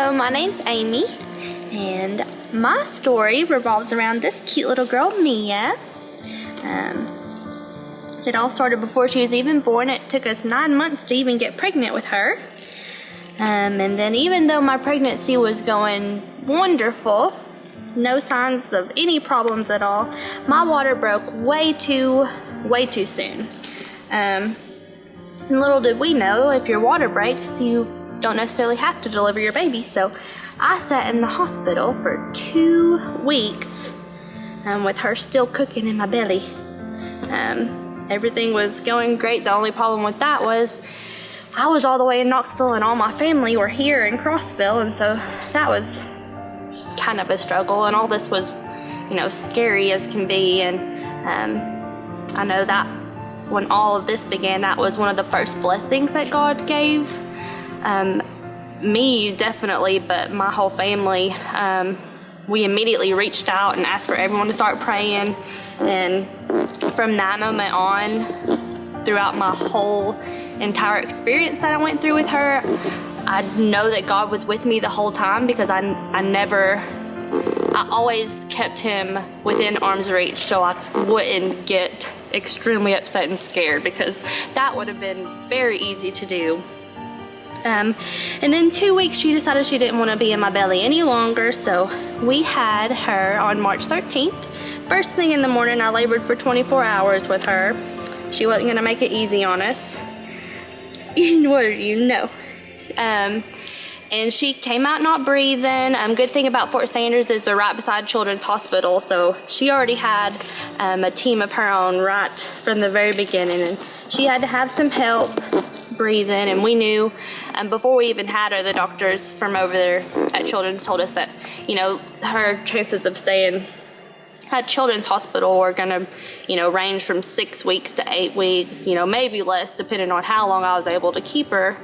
Hello, my name's Amy, and my story revolves around this cute little girl, Mia. It all started before she was even born. It took us 9 months to even get pregnant with her. And then even though my pregnancy was going wonderful, no signs of any problems at all, my water broke way too soon. And little did we know, if your water breaks, you don't necessarily have to deliver your baby. So I sat in the hospital for 2 weeks with her still cooking in my belly. Everything was going great. The only problem with that was I was all the way in Knoxville and all my family were here in Crossville, and so that was kind of a struggle, and all this was, scary as can be. And I know that when all of this began, that was one of the first blessings that God gave me, definitely, but my whole family. We immediately reached out and asked for everyone to start praying, and from that moment on, throughout my whole entire experience that I went through with her, I know that God was with me the whole time, because I always kept him within arm's reach so I wouldn't get extremely upset and scared, because that would have been very easy to do. And in 2 weeks, she decided she didn't want to be in my belly any longer, so we had her on March 13th. First thing in the morning, I labored for 24 hours with her. She wasn't going to make it easy on us. What do you know? And she came out not breathing. Good thing about Fort Sanders is they're right beside Children's Hospital, so she already had a team of her own right from the very beginning, and she had to have some help breathing. And we knew before we even had her, the doctors from over there at Children's told us that her chances of staying at Children's Hospital were gonna range from 6 weeks to 8 weeks, maybe less, depending on how long I was able to keep her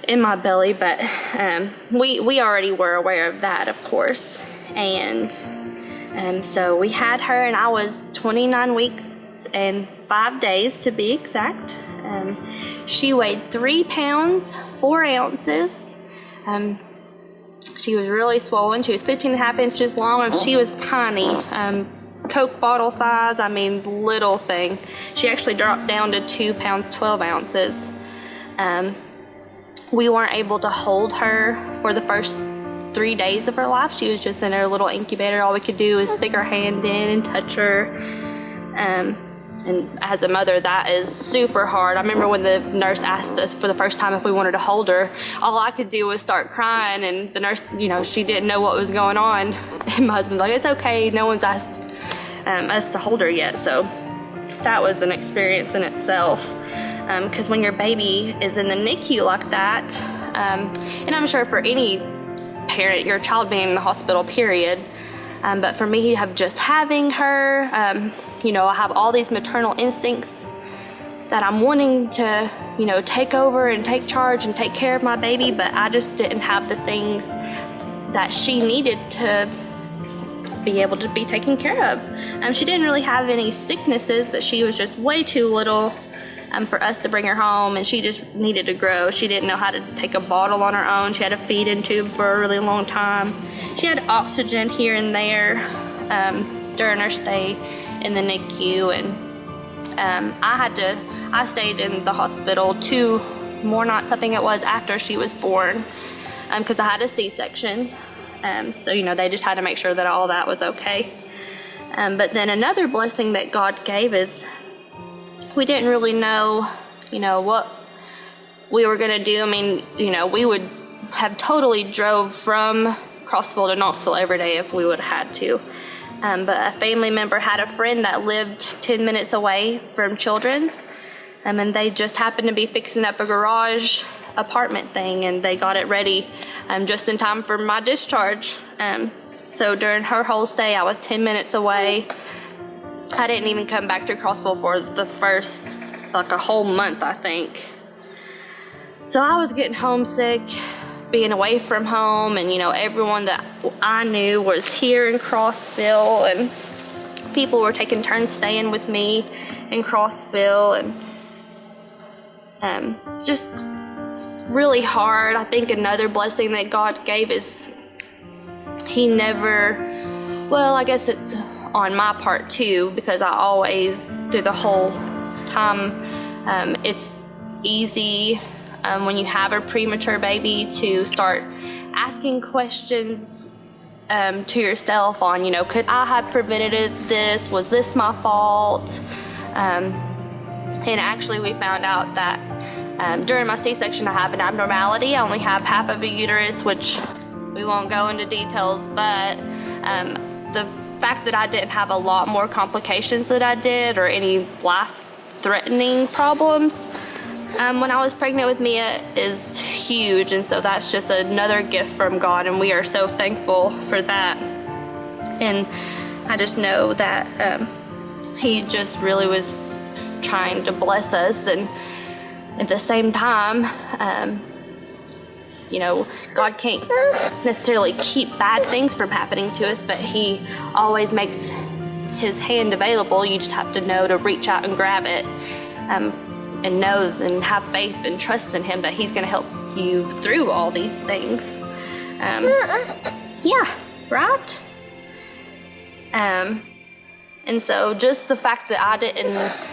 in my belly. But we already were aware of that, of course. And so we had her, and I was 29 weeks and 5 days to be exact. She weighed 3 pounds 4 ounces. She was really swollen. She was 15.5 inches long, and she was tiny. Coke bottle size, little thing. She actually dropped down to 2 pounds 12 ounces. We weren't able to hold her for the first 3 days of her life. She was just in her little incubator. All we could do is stick our hand in and touch her. And as a mother, that is super hard. I remember when the nurse asked us for the first time if we wanted to hold her, all I could do was start crying, and the nurse, she didn't know what was going on. And my husband's like, it's okay, no one's asked us to hold her yet. So that was an experience in itself. Because when your baby is in the NICU like that, and I'm sure for any parent, your child being in the hospital, period, but for me, having her, I have all these maternal instincts that I'm wanting to, take over and take charge and take care of my baby, but I just didn't have the things that she needed to be able to be taken care of. She didn't really have any sicknesses, but she was just way too little for us to bring her home, and she just needed to grow. She didn't know how to take a bottle on her own. She had a feed-in tube for a really long time. She had oxygen here and there during her stay in the NICU, and I stayed in the hospital 2 more nights, I think it was, after she was born, because I had a C-section. So they just had to make sure that all that was okay. But then another blessing that God gave is we didn't really know, what we were gonna do. We would have totally drove from Crossville to Knoxville every day if we would have had to. But a family member had a friend that lived 10 minutes away from Children's, and they just happened to be fixing up a garage apartment thing, and they got it ready just in time for my discharge. So during her whole stay, I was 10 minutes away. I didn't even come back to Crossville for the first, a whole month, I think. So I was getting homesick, being away from home, and everyone that I knew was here in Crossville, and people were taking turns staying with me in Crossville, and just really hard. I think another blessing that God gave is he never, well, I guess it's on my part too, because I always, through the whole time, it's easy when you have a premature baby to start asking questions to yourself on, could I have prevented this? Was this my fault? And actually we found out that during my C-section I have an abnormality. I only have half of a uterus, which we won't go into details, but the fact that I didn't have a lot more complications than I did, or any life-threatening problems when I was pregnant with Mia, is huge. And so that's just another gift from God, and we are so thankful for that. And I just know that he just really was trying to bless us, and at the same time, God can't necessarily keep bad things from happening to us, but he always makes his hand available. You just have to know to reach out and grab it, and know and have faith and trust in him that he's going to help you through all these things. Yeah, right? And so just the fact that I didn't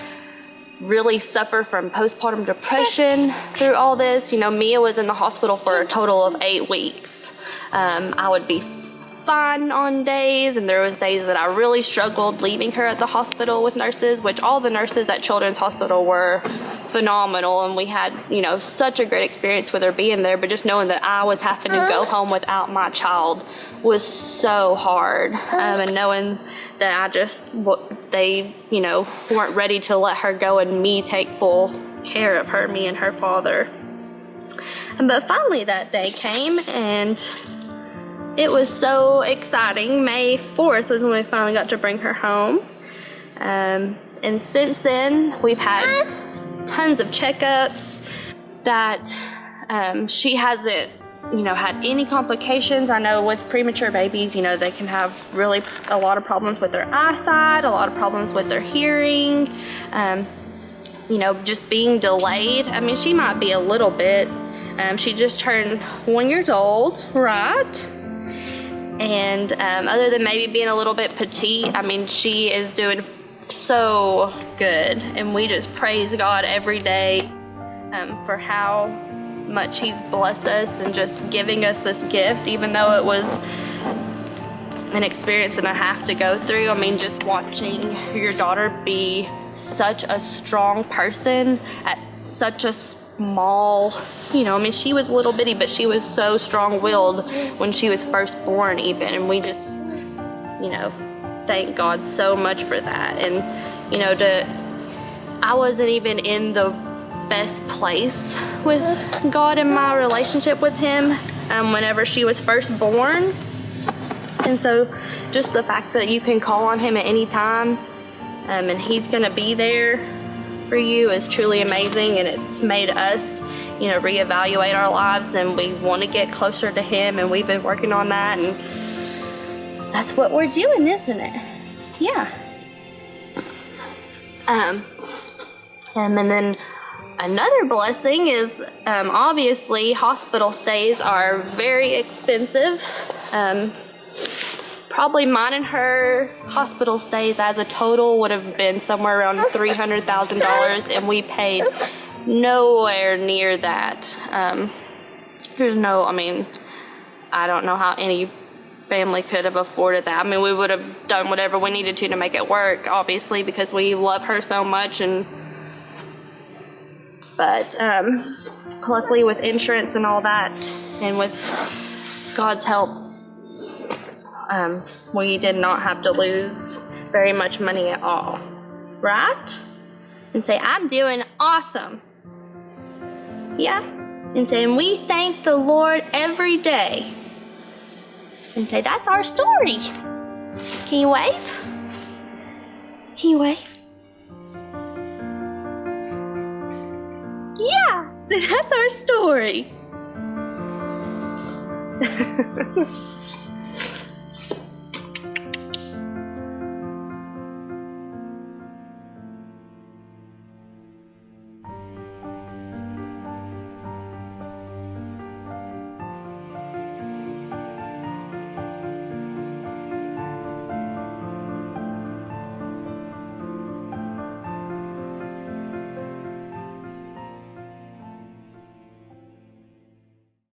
really suffer from postpartum depression through all this. Mia was in the hospital for a total of 8 weeks. I would be fine on days, and there was days that I really struggled leaving her at the hospital with nurses, which all the nurses at Children's Hospital were phenomenal, and we had, such a great experience with her being there, but just knowing that I was having to go home without my child was so hard, and knowing that they weren't ready to let her go and me take full care of her, me and her father. But finally that day came, and it was so exciting. May 4th was when we finally got to bring her home. And since then, we've had tons of checkups that she hasn't had any complications. I know with premature babies, they can have really a lot of problems with their eyesight, a lot of problems with their hearing, just being delayed. I mean, she might be a little bit. She just turned 1 year old, right? And other than maybe being a little bit petite, I mean, she is doing so good. And we just praise God every day for how much he's blessed us and just giving us this gift, even though it was an experience and a half to go through. I mean, just watching your daughter be such a strong person at such a small, she was little bitty, but she was so strong-willed when she was first born even, and we just, thank God so much for that. And, I wasn't even in the best place with God in my relationship with him whenever she was first born, and so just the fact that you can call on him at any time and he's gonna be there for you is truly amazing. And it's made us reevaluate our lives, and we want to get closer to him, and we've been working on that, and that's what we're doing, isn't it? Yeah. And then another blessing is obviously hospital stays are very expensive. Probably mine and her hospital stays as a total would have been somewhere around $300,000, and we paid nowhere near that. I don't know how any family could have afforded that. I mean, we would have done whatever we needed to make it work, obviously, because we love her so much. But luckily with insurance and all that, and with God's help, we did not have to lose very much money at all, right? And say, I'm doing awesome. Yeah. And say, and we thank the Lord every day. And say, that's our story. Can you wave? Can you wave? Yeah, so that's our story.